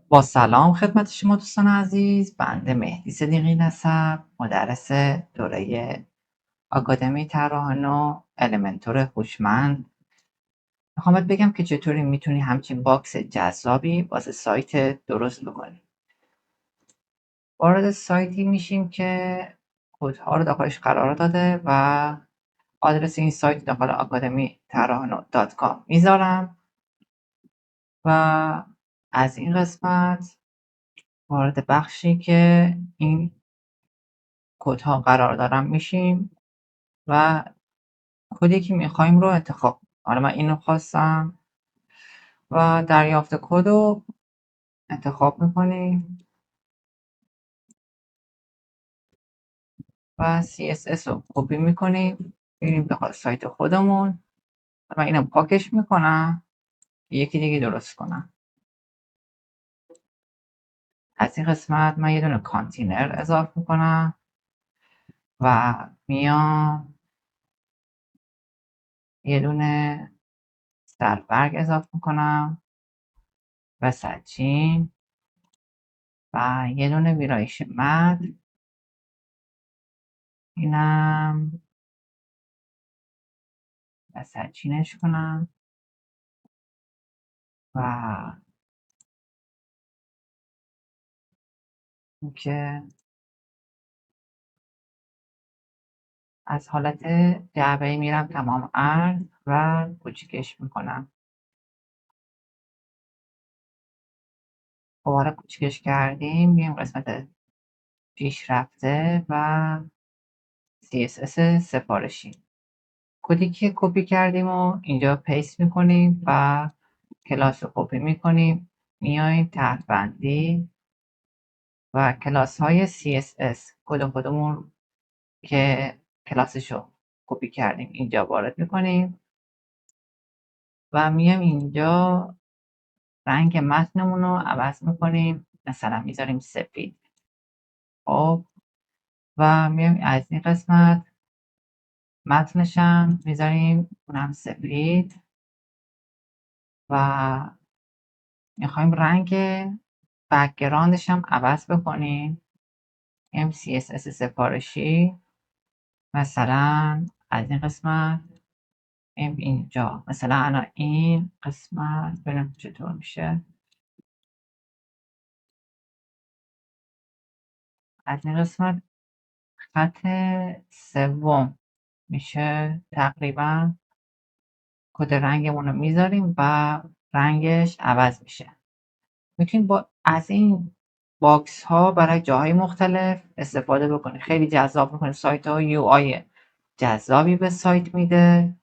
با سلام خدمت شما دوستان عزیز. بنده مهدی صدیقی نسب، مدرس دوره آکادمی طراحان و المنتور هوشمند. میخوام بهت بگم که چطوری میتونی همچین باکس جذابی واسه سایت درست بکنی. وارد سایتی میشیم که کدها رو داخلش قرار داده و آدرس این سایت داخل آکادمی طراحان .com میذارم و از این قسمت وارد بخشی که این کدها قرار دارم میشیم و کدی که میخوایم رو انتخاب. حالا من اینو خواستم و دریافت کد رو انتخاب میکنیم و CSS رو کپی میکنیم، میریم داخل سایت خودمون و من اینو پاکش میکنم یکی دیگه درست کنم. از این قسمت من یه دونه کانتینر اضافه میکنم و میام یه دونه سربرگ اضافه میکنم و سچین و یه دونه ویرایش متن، اینم سچینش کنم و اینکه از حالت جعبه‌ای میرم تمام عرض و کوچیکش میکنم. حالا کوچیکش کردیم، میایم قسمت پیشرفته و CSS سفارشی. کدی که کپی کردیم و اینجا پیست میکنیم و کلاس رو کپی میکنیم، میایم تحت بندی و کلاس های CSS کد خودمون که کلاسش رو کپی کردیم اینجا وارد میکنیم و میایم اینجا رنگ متنمون رو عوض میکنیم، مثلا میذاریم سفید. خب و میایم از این قسمت متنشم میذاریم اونم سفید و میخوایم رنگ بکگراندش هم عوض بکنیم. CSS سفارشی، مثلا از این قسمت اینجا، مثلا الان این قسمت ببینم چطور میشه. از این قسمت خط سوم میشه تقریبا کد رنگمون رو میذاریم و رنگش عوض میشه. میتونید از این باکس ها برای جاهای مختلف استفاده بکنید، خیلی جذاب میکنه، سایت ها UI جذابی به سایت میده